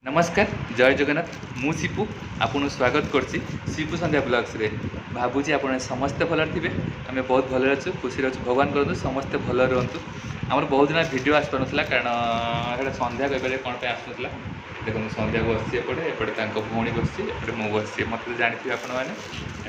नमस्कार जय जगन्नाथ मु शिपू आपन स्वागत करछि शिपू संध्या ब्लॉग्स रे भाबुची आपन समस्त भल थे आम बहुत भल अच्छु खुशी अच्छु भगवान करतु समस्ते भल रुहतु आमर बहुत दिन वीडियो आस पारा कारण संध्या बेले कौन पे आसुला देखो संध्या बस एपटे एपटे भौणी बस एपटे मु बस मत जानते आपण मैंने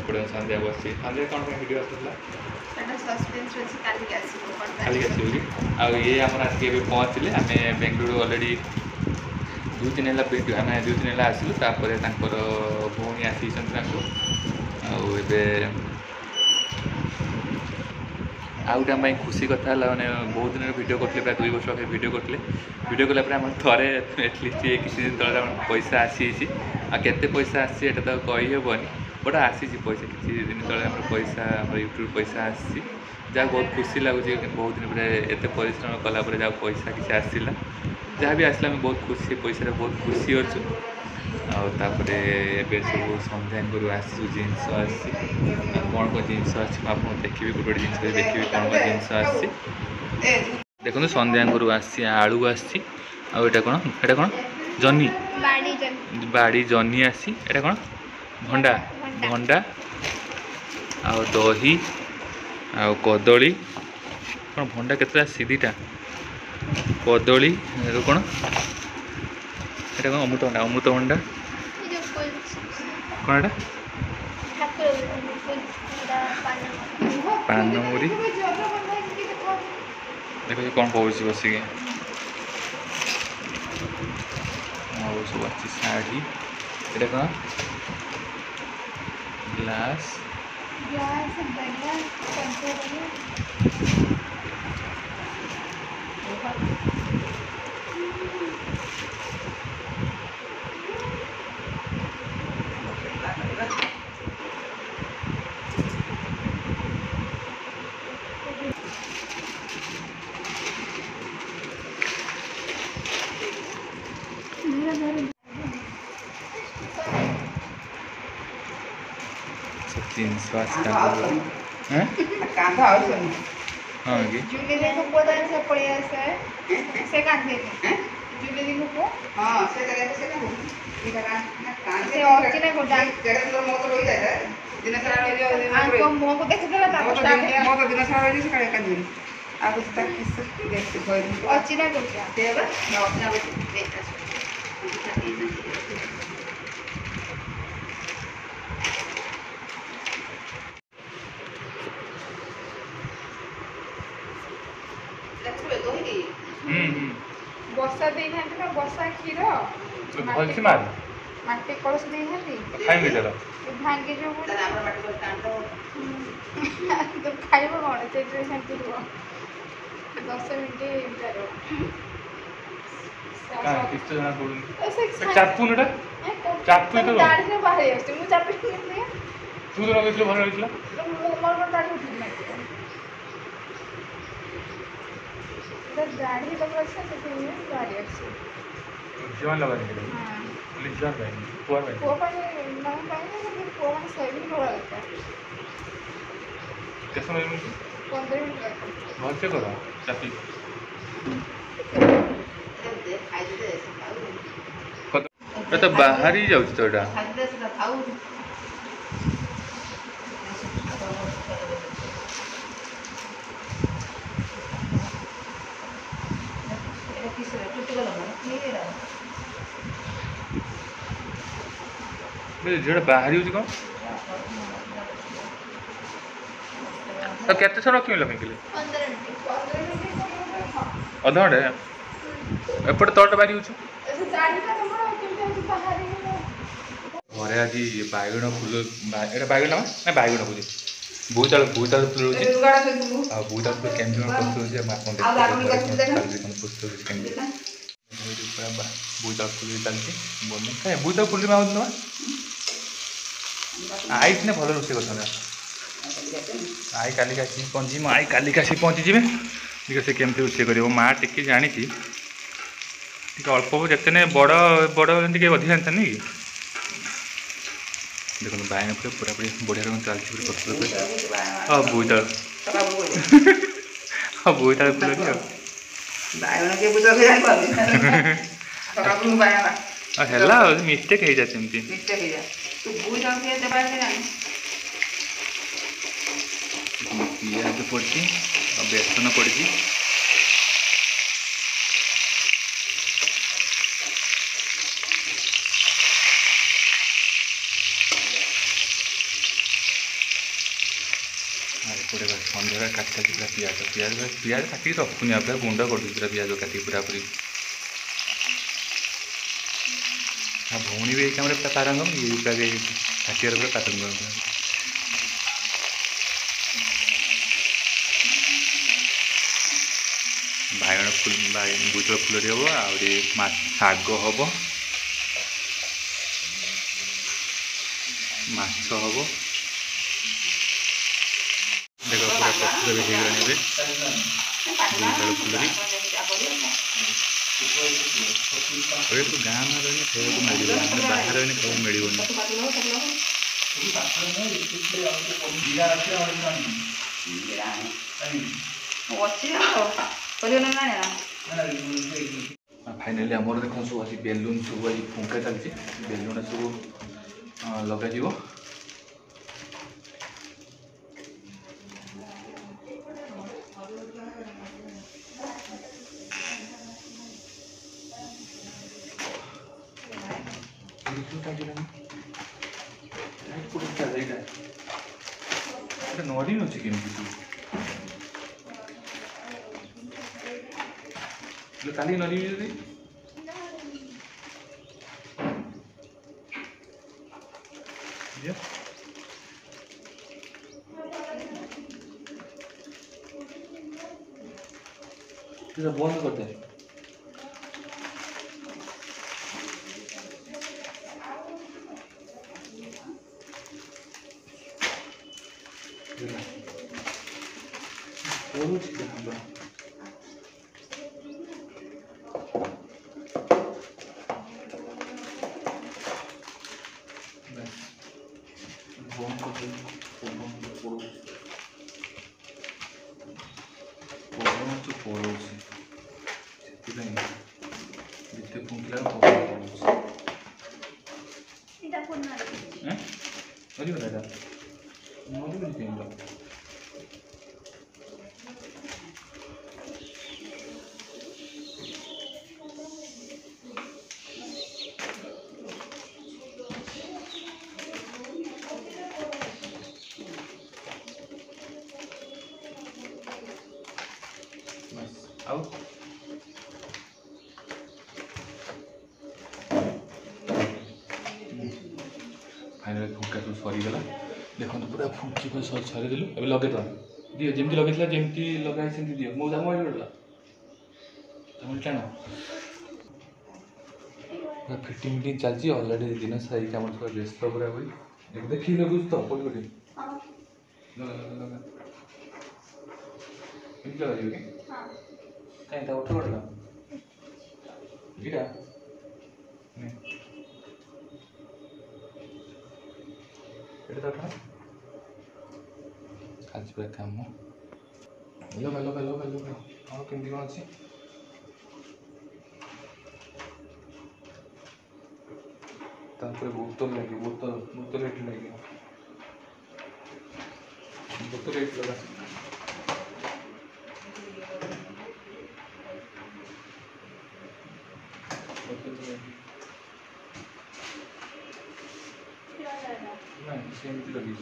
एपटे संध्या बस संध्या कौन वीडियो आसुला खाली आसो ये आम आसिक पहुँचले आम बेंगलुरु अलरेडी 2-3 है वीडियो आम 2-3 है आसलु तापर भौणी आसी आउटा माई खुशी कथा मैंने बहुत दिन वीडियो करते प्राय 2 वर्ष आगे वीडियो करते वीडियो कलापर थे एटलिस्ट ये किसी दिन तले पैसा आसी आते पैसा आसी तो कहीहबनी बट आसी पैसा किसी दिन तले पैसा यूट्यूब पैसा आसी जहाँ बहुत खुशी लगुच बहुत दिन पर एत परिश्रम कलापर जहाँ पैसा किसी आसला जहाँ भी आसला बहुत खुशी पैसा बहुत खुशी अच्छु आउे सब संध्या गुरु आसू जिनस आसी कौन कौन जिनस आप देखिए गोटे जिन देखिए कौन कौन जिनस आसी देखो संध्या गुरु आसी आलू आसी आटा कौन जनी बाड़ी जनी आसी एटा कौन भंडा भंडा आ दही आ कदली कौन भंडा केतटा सीधीटा कदली कौन एटा कौन अमृतभंडा अमृतभंडा कौन पानमुरी देखो कौन कौन बसिक सब अच्छी शाढ़ी एटा कौन ग्लास जिनस हाँ कि बसा दे ना बसा क्षीर भल से मार माटी कलश दे खाई चल भांगी जो तो खाइब कौन से 10 मिनट चापू ना चापू तो दाढ़ी से बाहर आछे मु चापी तू तो लगे भल होइतला मोर दाढ़ी उठी ना दाढ़ी लगा से दाढ़ी अच्छी जीवन लगा नहीं पुलिस जीवन भाई पुआर भाई को पाए ना पाए लेकिन को मन सेविंग करा लगता कैसे समय 15 मिनट लगता बहुत से करो चापी तो बाहर ही जाउछ तो एटा जो बाहरी हो कौन तो केते सर रखी लगे अध घंटे एपटे तट बाहरी हो घरे आज बैगण फुल एटा बैगण ना बैगण फुल बोईताल फुल रोचे बोईताल फुल केमती बोईताल फुल चलती बन बोईताल फुल में ना आई सिने भल रोसे कर आई काली आसी पहुँची आई काली आसी पहुँची जी देखिए से केमती रोसे कर माँ टी जानी अल्प जितने बड़ बड़ टे अधिक जानता नहीं देखो बैगन पूरा पूरा पूरी बढ़िया रकम चलती पत्र हाँ बोईताल हाँ बोईताल फुल बैगन के पूजा भी जान पाबे सकाळू बायना ହେଲା ମିଷ୍ଟେକ୍ ହେଇଯାଏ ସେମିତି। ମିଷ୍ଟେକ୍ ହେଇଯାଏ ତୁ ବୁଇ ତାଙ୍କୁ ଟିକେ ଦେବା ଜାଣି ପିଆଜ ପଡ଼ିଛି ଆଉ ବେସନ ପଡ଼ିଛି। ଏପଟେ ସନ୍ଧ୍ୟାବେଳେ କାଟିକି ପୁରା ପିଆଜ କାଟିକି ରଖୁନି ଆଉ ପୁରା ଗୁଣ୍ଡ କରିଦେଉଛି ପୁରା ପିଆଜ କାଟିକି ପୁରାପୁରି। ଆଉ ଭଉଣୀ ବି ଏଇ କାମରେ ପୁରା ପାରଙ୍ଗମ, ଇଏ ପୁରା କାଟିବାରେ ପୁରା ପାରଙ୍ଗମ। ବାଇଗଣ ବୋଇତାଳୁ ଫୁଲଟି ହେବ, ଆହୁରି ଶାଗ ହେବ, ମାଛ ହେବ। ଦେଖ ପୁରା ପ୍ରସ୍ତୁତ ବି ହେଇଗଲାଣି ଏବେ ବୋଇତାଳୁ ଫୁଲଟି। ଏବେ ତୁ ଗାଁ ମାଁ ରହିଲେ ଖାଇବାକୁ ମିଳିବ, ମାନେ ବାହାରେ ରହିଲେ ଖାଇବାକୁ ମିଳିବନି। ଫାଇନାଲି ଆମର ଦେଖନ୍ତୁ ସବୁ ଆଜି ବେଲୁନ୍ ସବୁ ଆଜି ଫୁଙ୍କା ଚାଲିଛି, ବେଲୁନ୍ ସବୁ ଲଗାଯିବ। ନଡ଼ିନ ଅଛି କେମିତି ତୁ କାଲି ନଡ଼ିବି ଯଦି ବନ୍ଦ କରିଦେ। ପଳଉଛି ସେଥିପାଇଁ ଯେତେ ଫୁଙ୍କିଲା ପଳଉଛି। ମରିଗଲା ଏଇଟା ମରିବନି କେମିତି? ଆଉ फाइनाल फुंका सब सरीगला देखो पूरा फुंकी सरीदेलु ए लगेदवा दियो जमी लगे जमी लगे सेमती दियो मो मोबाइल टाण पूरा फिटिंग फिटिंग चलती अलरेडी दिन सारी कम व्यस्त पूरा हुई देखी लगुच तो कोटी कोटी कहीं उठ पड़ा इटा आज पूरा come hello hello hello hello हाँ केमती कौन अच्छी बोतल लगे बोतल बोतल एट लगे बोतल एट लगा नहीं सेमती लगी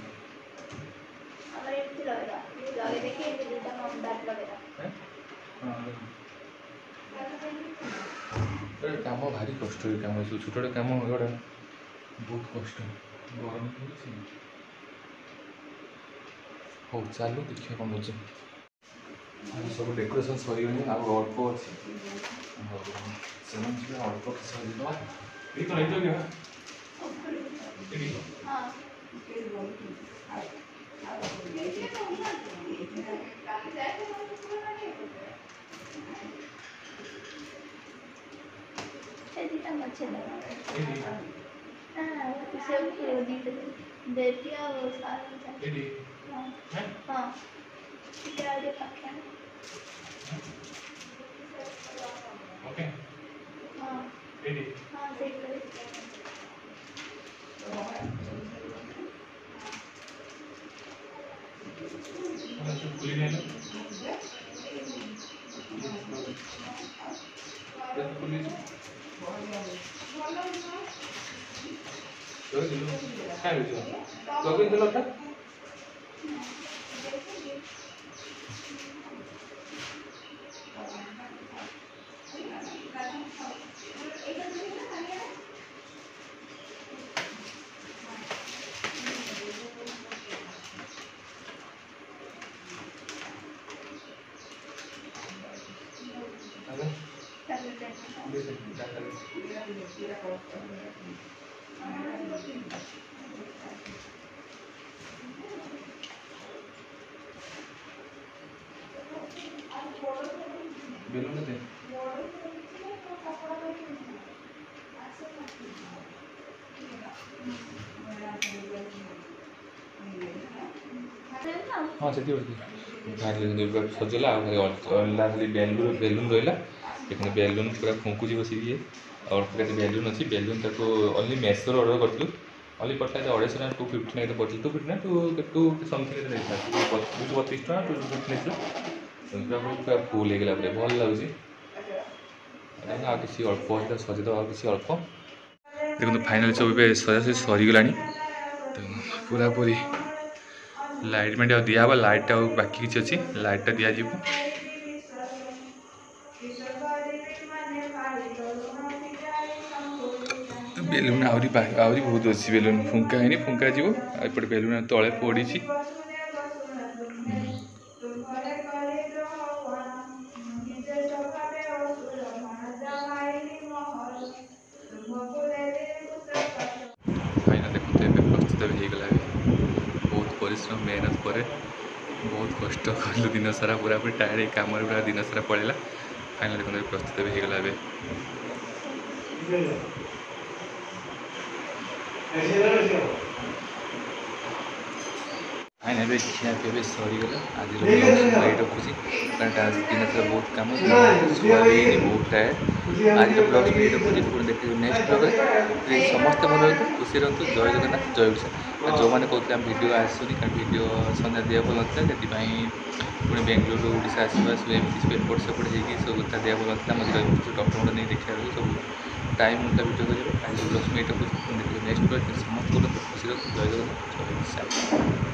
काम भारी कष्ट कम छोटे कम एगुड़ा बहुत कष्ट गरम हो चलू देखिए कौन हो सब डेकोरेशन सरीगले आ अल्प अच्छी अल्प বেলুন দে हाँ से भाई सजेला खाली बेलून रहा देखते बेलून पूरा फुंकुची बस और बेलून अच्छी बेलून तक ओनली मेसोर अर्डर करूँ ओनली पड़ता है 250 ना 250 ना पड़ता 250 ना टू समथिंग 232 टाँग 250 पूरा फुल हो गला भल लगे आ किसी अल्प सजेद आ किसी अल्प देखो फाइनाल सब सजासजी सरीगला तो पूरा पूरी लाइट में दिहब लाइट बाकी किसी अच्छी लाइटा दिज्व बेलून आहरी बहुत अच्छी बेलून फुंका है फुंका जीपटे बेलून तले पड़ी फाइनाल देखते प्रस्तुत होगला बहुत परिश्रम मेहनत पर बहुत कष्ट कलु दिन सारा पूरा पूरी टायर्ड कम पूरा दिन सारा पड़ेगा फाइनाल देखते प्रस्तुत होगला फाइनाल खिया पिया सरीगला आज रखुची कारण दिन सारा बहुत कम छुआ भी बहुत टायर्ड आज ब्लग रखुची पुणी देखिए नेक्स्ट ब्लग समस्त भल रहतु खुशी रहतु जय जगन्नाथ जय ओडिशा जो मैंने कहते हैं वीडियो आसुनी कारण वीडियो सन्ध्या दिया भल ना से पुणी बेंगलोर ओडिशा आसवा सब एमती एपट सेपट होगी सब कथा दिया भल ना मत डॉक्टर नहीं देखा सब टाइम उनका वीडियो कर आज ब्लग रखुची देखिए नेक्स्ट ब्लग समस्त खुशी रहतु जय जगन्नाथ जय ओडिशा।